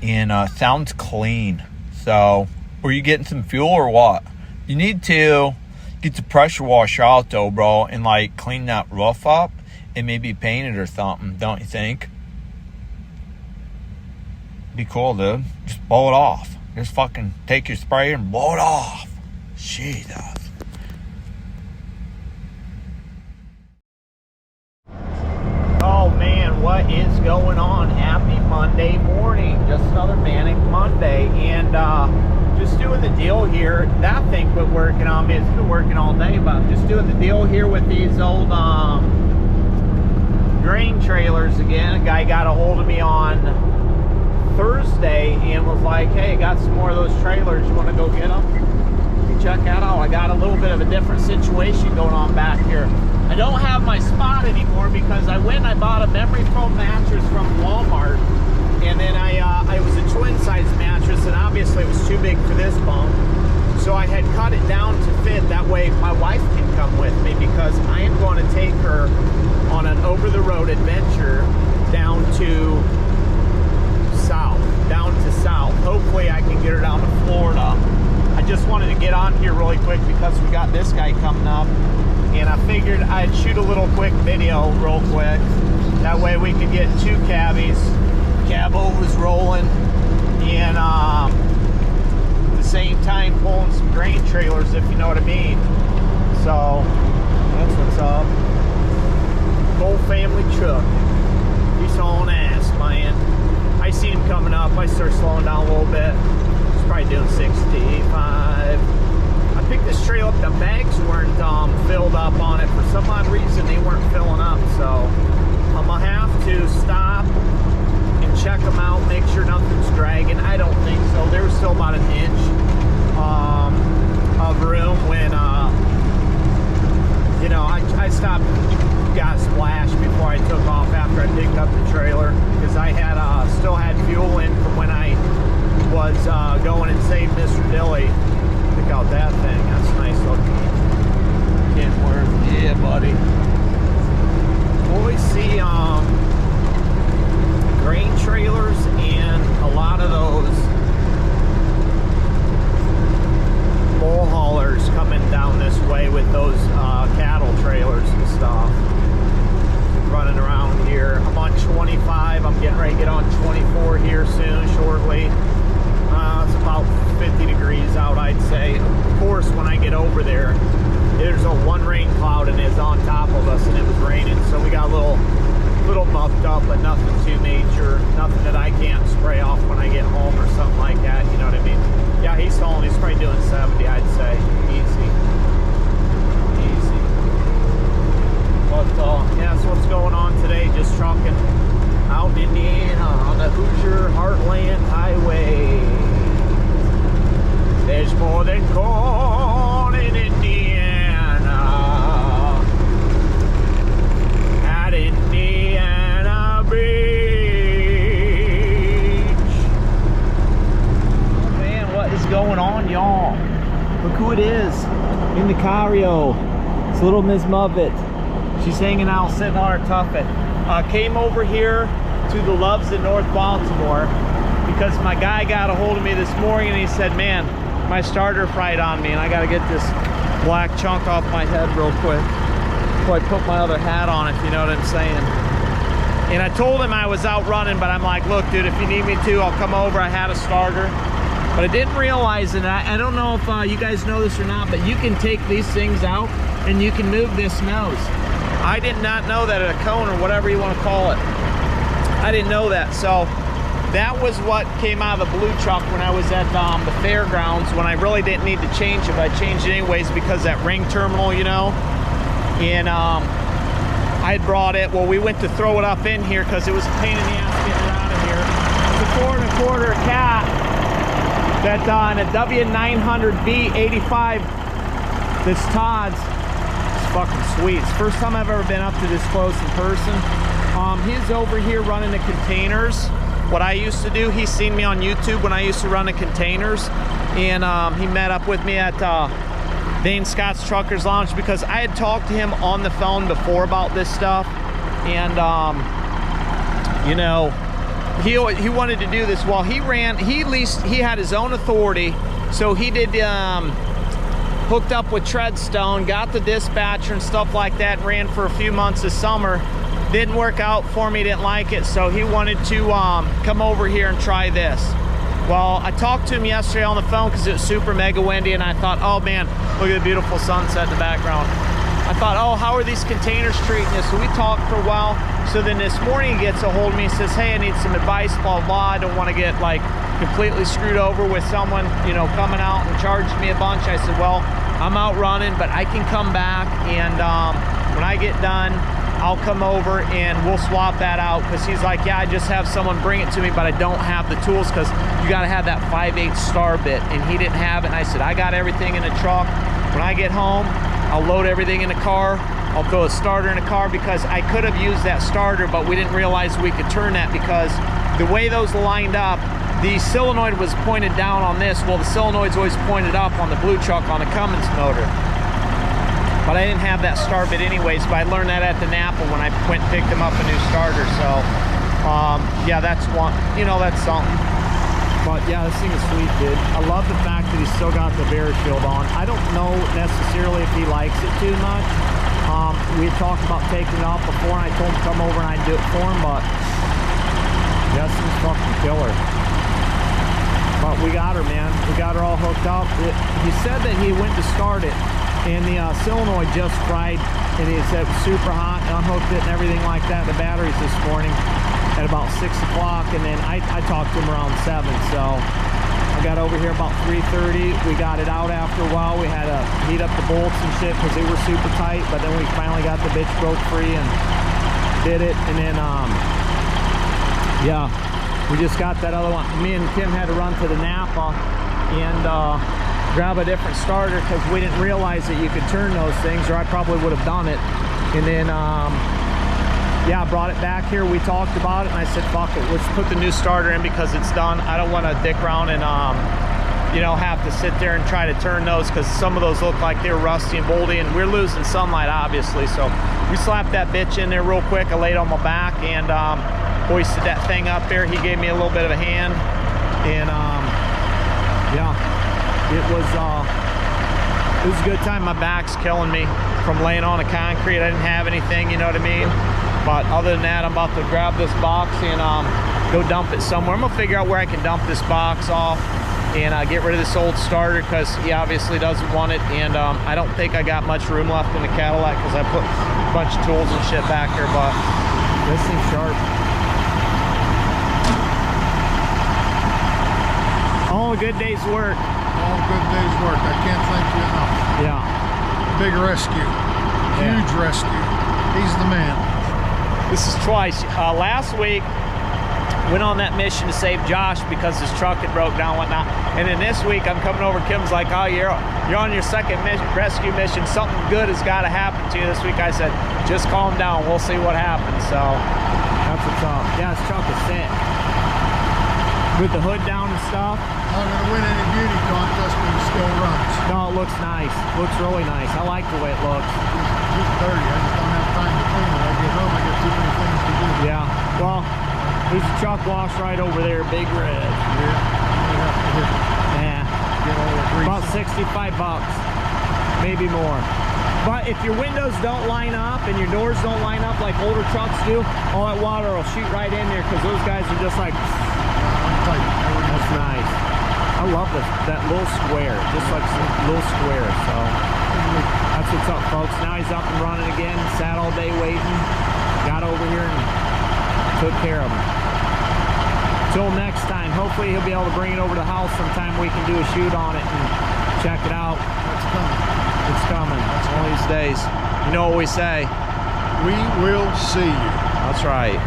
And sounds clean. So, were you getting some fuel or what? You need to get the pressure washer out, though, bro, and, like, clean that roof up and maybe paint it or something, don't you think? Be cool, dude. Just blow it off. Just fucking take your sprayer and blow it off. Jesus. Oh man, what is going on? Happy Monday morning. Just another manic Monday. And just doing the deal here. That thing quit working on me. It's been working all day, but I'm just doing the deal here with these old grain trailers again. A guy got a hold of me on Thursday and was like, hey, got some more of those trailers, you want to go get them? You check that out. I got a little bit of a different situation going on back here. I don't have my spot anymore because I went and I bought a memory foam mattress from Walmart And then it was a twin size mattress, and obviously it was too big for this bunk. So I had cut it down to fit. That way my wife can come with me, because I am going to take her on an over-the-road adventure down to south. Hopefully I can get her down to Florida. I just wanted to get on here really quick because we got this guy coming up, and I figured I'd shoot a little quick video real quick. That way we could get 2 cabbies. Cabover's rolling, and at the same time pulling some grain trailers, if you know what I mean. So that's what's up. Whole family truck. He's hauling ass, man. I seen him coming up. I started slowing down a little bit. He's probably doing 65. I picked this trail up. The bags weren't filled up on it. For some odd reason, they weren't filling up. So I'm going to have to stop and check them out, make sure nothing's dragging. I don't think so. There was still about an inch of room when, you know, I stopped, got splashed before I took off after I picked up the trailer, because I had still had fuel in from when I was going and saved Mr. Dilly. Pick out that thing. That's nice looking. Kenworth. Yeah, buddy. Always see grain trailers and a lot of those bull haulers coming down this way with those cattle trailers and stuff running around here. I'm on 25. I'm getting ready to get on 24 here soon, shortly. It's about 50 degrees out, I'd say. Of course, when I get over there, there's a one rain cloud and it's on top of us, and it was raining, so we got a little mucked up, but nothing too major, nothing that I can't spray off when I get home or something like that, you know what I mean? Yeah, he's hauling, he's probably doing 70, I'd say. Easy. But yeah, that's what's going on today, just trucking out in Indiana on the Hoosier Heartland Highway. There's more than corn in Indiana. At Indiana Beach. Oh man, what is going on, y'all? Look who it is in the Cario. It's little Miss Muppet. She's hanging out, sitting on her tuffet. Came over here to the Loves in North Baltimore because my guy got a hold of me this morning and he said, man, my starter fried on me and I got to get this black chunk off my head real quick before I put my other hat on, if you know what I'm saying. And I told him I was out running, but I'm like, look, dude, if you need me to, I'll come over. I had a starter. But I didn't realize, and I don't know if you guys know this or not, but you can take these things out and you can move this nose. I did not know that at a cone or whatever you want to call it. I didn't know that. So that was what came out of the blue truck when I was at the fairgrounds, when I really didn't need to change it, but I changed it anyways because that ring terminal, you know. And I had brought it. Well, we went to throw it up in here because it was a pain in the ass getting it out of here. It's a 4 1/4 cat that in a W900B 85. This Todd's. Fucking sweet. It's the first time I've ever been up to this close in person. He's over here running the containers. What I used to do, he's seen me on YouTube when I used to run the containers, and he met up with me at Dane Scott's Truckers Lounge because I had talked to him on the phone before about this stuff, and you know, he wanted to do this. Well, he had his own authority, so he did hooked up with Treadstone, got the dispatcher and stuff like that, ran for a few months this summer. Didn't work out for me, didn't like it, so he wanted to come over here and try this. Well, I talked to him yesterday on the phone because it was super mega windy, and I thought, oh man, look at the beautiful sunset in the background. I thought, oh, how are these containers treating this? So we talked for a while. So then this morning he gets a hold of me and says, hey, I need some advice, blah, blah. I don't want to get like completely screwed over with someone, you know, coming out and charging me a bunch. I said, well, I'm out running, but I can come back, and when I get done, I'll come over and we'll swap that out. Because he's like, yeah, I just have someone bring it to me, but I don't have the tools because you got to have that 5/8 star bit, and he didn't have it. And I said, I got everything in the truck. When I get home, I'll load everything in the car. I'll throw a starter in the car because I could have used that starter, but we didn't realize we could turn that because the way those lined up, the solenoid was pointed down on this. Well, the solenoid's always pointed up on the blue truck on the Cummins motor. But I didn't have that start bit anyways, but I learned that at the Napa when I went and picked him up a new starter. So, yeah, that's one, you know, that's something. But yeah, this thing is sweet, dude. I love the fact that he's still got the bear shield on. I don't know necessarily if he likes it too much. We had talked about taking it off before, and I told him to come over and I'd do it for him, but yeah, this thing's fucking killer. But we got her, man. We got her all hooked up. He said that he went to start it, and the solenoid just fried, and he said it was super hot, and unhooked it and everything like that, the batteries this morning at about 6 o'clock, and then I talked to him around 7, so I got over here about 3:30. We got it out after a while. We had to heat up the bolts and shit because they were super tight, but then we finally got the bitch broke free and did it, and then yeah, we just got that other one. Me and Kim had to run to the Napa and grab a different starter because we didn't realize that you could turn those things, or I probably would have done it. And then yeah, I brought it back here. We talked about it, and I said, fuck it, let's put the new starter in because it's done. I don't want to dick around and you know, have to sit there and try to turn those because some of those look like they're rusty and moldy, and we're losing sunlight obviously. So we slapped that bitch in there real quick. I laid on my back and hoisted that thing up there. He gave me a little bit of a hand, and yeah, it was a good time. My back's killing me from laying on the concrete. I didn't have anything, you know what I mean? But other than that, I'm about to grab this box and go dump it somewhere. I'm gonna figure out where I can dump this box off and get rid of this old starter because he obviously doesn't want it, and I don't think I got much room left in the Cadillac because I put a bunch of tools and shit back here, but this thing's sharp. All a good day's work. All a good day's work. I can't thank you enough. Yeah. Big rescue. Huge rescue. He's the man. This is twice. Last week, went on that mission to save Josh because his truck had broke down and whatnot. And then this week, I'm coming over. Kim's like, oh, you're on your second rescue mission. Something good has got to happen to you this week. I said, just calm down. We'll see what happens. So that's what's up. Yeah, his truck is sick. With the hood down and stuff. Not going to win any beauty contest, but he still runs. No, it looks nice. Looks really nice. I like the way it looks. He's dirty. I just don't have time to clean it. I get home, I got too many things to do. Yeah. Well, there's a truck wash right over there, big red. Yeah. Yeah. Get all the grease. About 65 bucks. Maybe more. But if your windows don't line up and your doors don't line up like older trucks do, all that water will shoot right in there because those guys are just like... That's nice. I love that little square, just like some little square. So that's what's up, folks. Now he's up and running again. Sat all day waiting. Got over here and took care of him. Till next time, hopefully he'll be able to bring it over to the house sometime. We can do a shoot on it and check it out. That's coming. It's coming. That's one of these days. You know what we say? We will see you. That's right.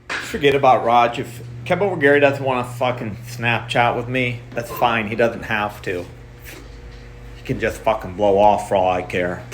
Forget about Raj. If Cabover Gary doesn't want to fucking Snapchat with me, that's fine. He doesn't have to. He can just fucking blow off for all I care.